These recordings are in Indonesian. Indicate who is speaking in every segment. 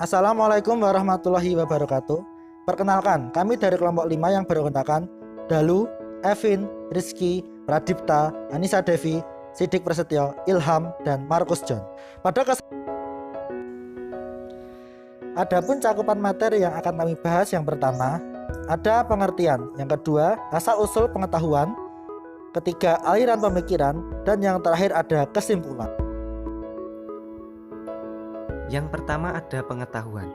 Speaker 1: Assalamualaikum warahmatullahi wabarakatuh. Perkenalkan, kami dari kelompok 5 yang beranggotakan Dalu, Evin, Rizky, Pradipta, Anissa Devi, Sidik Prasetyo, Ilham, dan Markus John. Adapun cakupan materi yang akan kami bahas, yang pertama ada pengertian, yang kedua asal-usul pengetahuan, ketiga aliran pemikiran, dan yang terakhir ada kesimpulan.
Speaker 2: Yang pertama ada pengetahuan.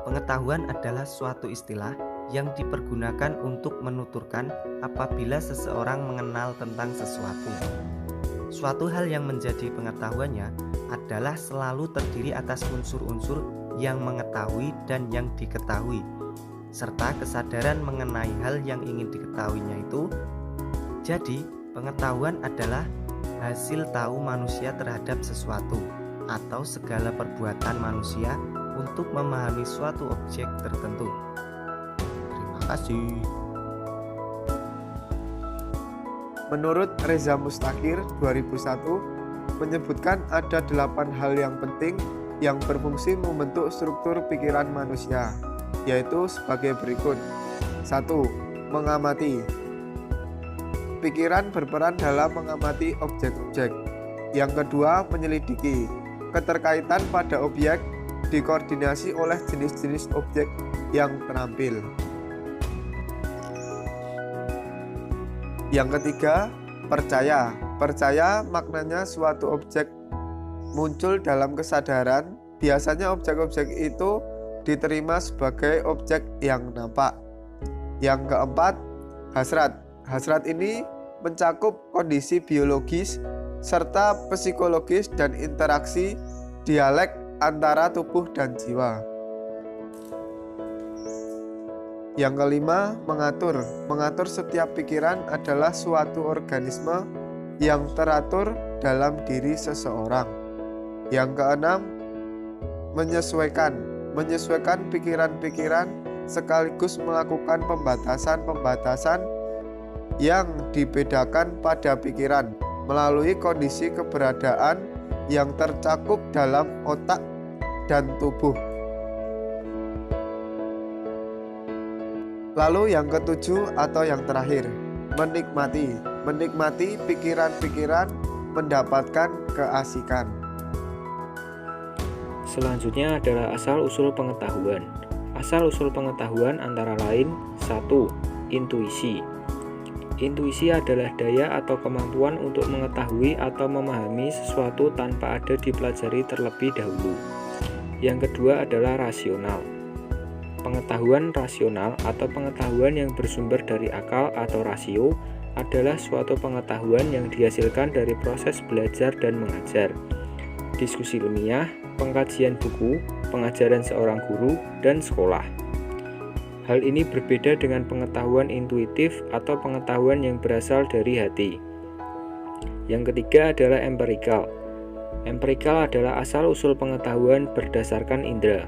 Speaker 2: Pengetahuan adalah suatu istilah yang dipergunakan untuk menuturkan apabila seseorang mengenal tentang sesuatu. Suatu hal yang menjadi pengetahuannya adalah selalu terdiri atas unsur-unsur yang mengetahui dan yang diketahui, serta kesadaran mengenai hal yang ingin diketahuinya itu. Jadi, pengetahuan adalah hasil tahu manusia terhadap sesuatu atau segala perbuatan manusia untuk memahami suatu objek tertentu. Terima kasih.
Speaker 3: Menurut Reza Mustakir 2001 menyebutkan ada 8 hal yang penting yang berfungsi membentuk struktur pikiran manusia, yaitu sebagai berikut. 1. Mengamati. Pikiran berperan dalam mengamati objek-objek. Yang kedua, menyelidiki. Keterkaitan pada objek dikoordinasi oleh jenis-jenis objek yang terampil. Yang ketiga, percaya. Percaya maknanya suatu objek muncul dalam kesadaran. Biasanya objek-objek itu diterima sebagai objek yang nampak. Yang keempat, hasrat. Hasrat ini mencakup kondisi biologis serta psikologis dan interaksi dialek antara tubuh dan jiwa. Yang kelima, mengatur. Mengatur setiap pikiran adalah suatu organisme yang teratur dalam diri seseorang. Yang keenam, menyesuaikan. Menyesuaikan pikiran-pikiran sekaligus melakukan pembatasan-pembatasan yang dibedakan pada pikiran melalui kondisi keberadaan yang tercakup dalam otak dan tubuh. Lalu yang ketujuh atau yang terakhir, menikmati. Menikmati pikiran-pikiran mendapatkan keasikan.
Speaker 4: Selanjutnya adalah asal-usul pengetahuan. Asal-usul pengetahuan antara lain: 1. Intuisi. Intuisi adalah daya atau kemampuan untuk mengetahui atau memahami sesuatu tanpa ada dipelajari terlebih dahulu. Yang kedua adalah rasional. Pengetahuan rasional atau pengetahuan yang bersumber dari akal atau rasio adalah suatu pengetahuan yang dihasilkan dari proses belajar dan mengajar, diskusi ilmiah, pengkajian buku, pengajaran seorang guru, dan sekolah. Hal ini berbeda dengan pengetahuan intuitif atau pengetahuan yang berasal dari hati. Yang ketiga adalah empirikal. Empirikal adalah asal-usul pengetahuan berdasarkan indera.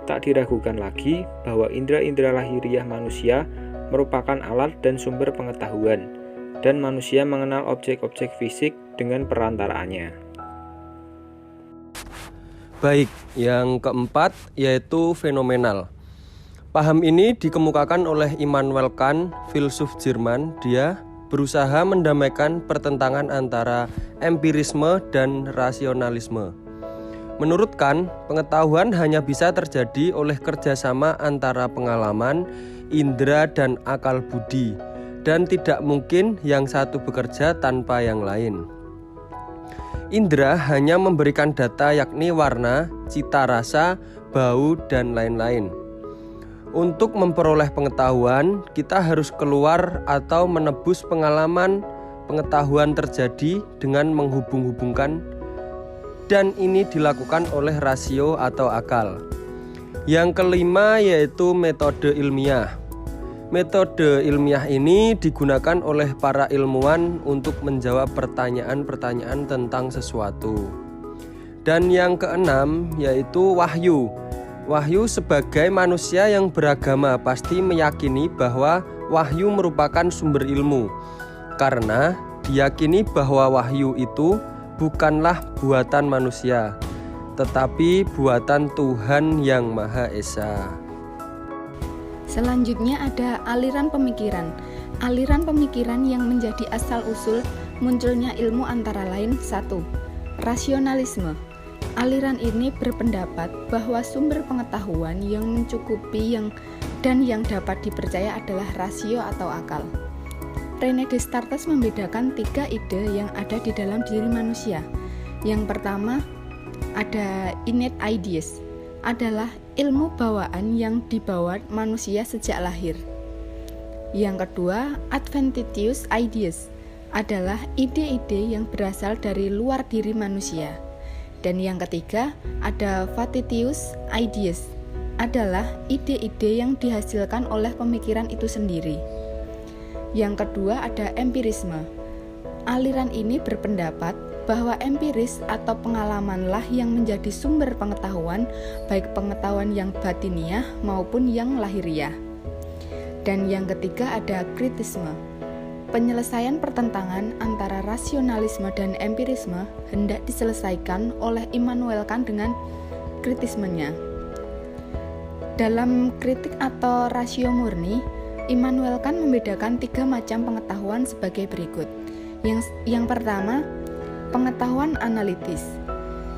Speaker 4: Tak diragukan lagi bahwa indera-indera lahiriah manusia merupakan alat dan sumber pengetahuan, dan manusia mengenal objek-objek fisik dengan perantaraannya.
Speaker 5: Baik, yang keempat yaitu fenomenal. Paham ini dikemukakan oleh Immanuel Kant, filsuf Jerman. Dia berusaha mendamaikan pertentangan antara empirisme dan rasionalisme. Menurut Kant, pengetahuan hanya bisa terjadi oleh kerjasama antara pengalaman, indera, dan akal budi, dan tidak mungkin yang satu bekerja tanpa yang lain. Indera hanya memberikan data, yakni warna, cita rasa, bau, dan lain-lain. Untuk memperoleh pengetahuan, kita harus keluar atau menebus pengalaman. Pengetahuan terjadi dengan menghubung-hubungkan, dan ini dilakukan oleh rasio atau akal. Yang kelima yaitu metode ilmiah. Metode ilmiah ini digunakan oleh para ilmuwan untuk menjawab pertanyaan-pertanyaan tentang sesuatu. Dan yang keenam yaitu wahyu. Wahyu sebagai manusia yang beragama pasti meyakini bahwa wahyu merupakan sumber ilmu, karena diyakini bahwa wahyu itu bukanlah buatan manusia, tetapi buatan Tuhan Yang Maha Esa.
Speaker 6: Selanjutnya ada aliran pemikiran. Aliran pemikiran yang menjadi asal-usul munculnya ilmu antara lain 1. Rasionalisme. Aliran ini berpendapat bahwa sumber pengetahuan yang mencukupi dan yang dapat dipercaya adalah rasio atau akal. René Descartes membedakan 3 ide yang ada di dalam diri manusia. Yang pertama, ada innate ideas, adalah ilmu bawaan yang dibawa manusia sejak lahir. Yang kedua, adventitious ideas, adalah ide-ide yang berasal dari luar diri manusia. Dan yang ketiga, ada factitious ideas, adalah ide-ide yang dihasilkan oleh pemikiran itu sendiri. Yang kedua ada empirisme. Aliran ini berpendapat bahwa empiris atau pengalamanlah yang menjadi sumber pengetahuan, baik pengetahuan yang batiniah maupun yang lahiriah. Dan yang ketiga ada kritisme. Penyelesaian pertentangan antara rasionalisme dan empirisme hendak diselesaikan oleh Immanuel Kant dengan kritismenya. Dalam kritik atau rasio murni, Immanuel Kant membedakan 3 macam pengetahuan sebagai berikut. Yang pertama, pengetahuan analitis.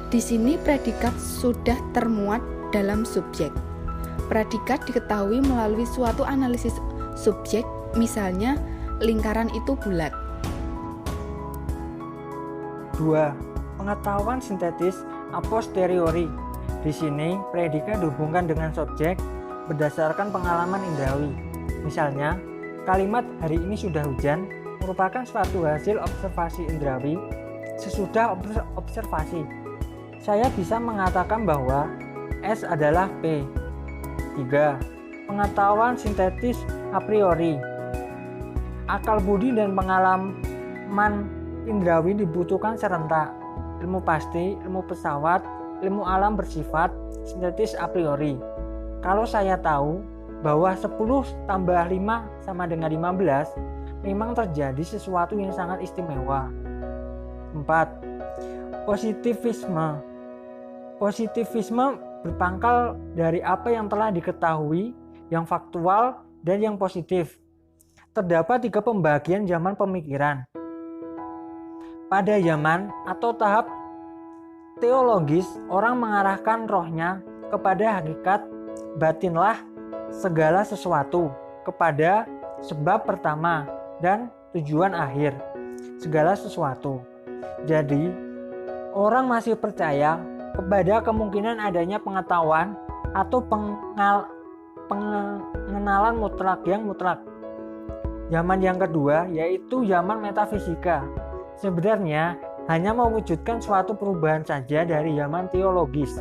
Speaker 6: Di sini predikat sudah termuat dalam subjek. Predikat diketahui melalui suatu analisis subjek, misalnya lingkaran itu bulat.
Speaker 7: 2. Pengetahuan sintetis a posteriori. Di sini predikat dihubungkan dengan subjek berdasarkan pengalaman indrawi. Misalnya, kalimat hari ini sudah hujan merupakan suatu hasil observasi indrawi. Sesudah observasi, saya bisa mengatakan bahwa S adalah P. 3. Pengetahuan sintetis a priori. Akal budi dan pengalaman indrawi dibutuhkan serentak. Ilmu pasti, ilmu pesawat, ilmu alam bersifat sintetis a priori. Kalau saya tahu bahwa 10 tambah 5 sama dengan 15, memang terjadi sesuatu yang sangat istimewa. 4. Positivisme. Positivisme berpangkal dari apa yang telah diketahui, yang faktual, dan yang positif. Terdapat 3 pembagian zaman pemikiran. Pada zaman atau tahap teologis, orang mengarahkan rohnya kepada hakikat batinlah segala sesuatu, kepada sebab pertama dan tujuan akhir segala sesuatu. Jadi, orang masih percaya kepada kemungkinan adanya pengetahuan atau pengenalan mutlak yang mutlak. Zaman yang kedua yaitu zaman metafisika. Sebenarnya hanya mewujudkan suatu perubahan saja dari zaman teologis.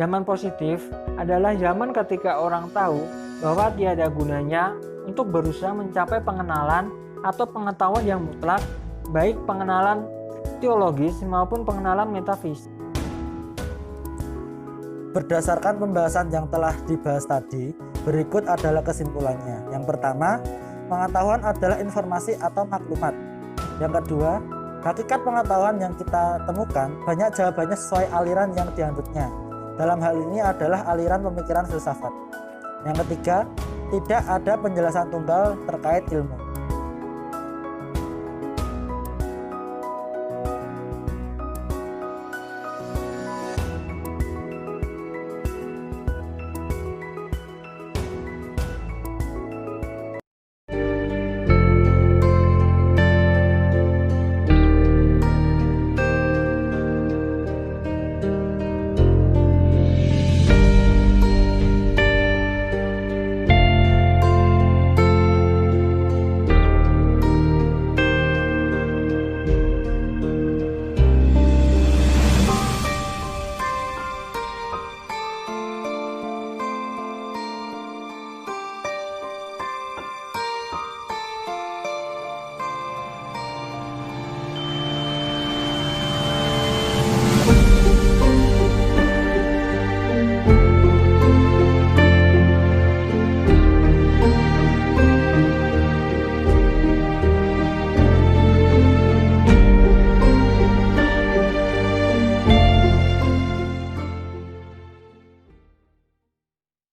Speaker 7: Zaman positif adalah zaman ketika orang tahu bahwa tiada gunanya untuk berusaha mencapai pengenalan atau pengetahuan yang mutlak, baik pengenalan teologis maupun pengenalan metafisik.
Speaker 1: Berdasarkan pembahasan yang telah dibahas tadi, berikut adalah kesimpulannya. Yang pertama, pengetahuan adalah informasi atau maklumat. Yang kedua, hakikat pengetahuan yang kita temukan banyak jawabannya sesuai aliran yang dianutnya. Dalam hal ini adalah aliran pemikiran filsafat. Yang ketiga, tidak ada penjelasan tunggal terkait ilmu.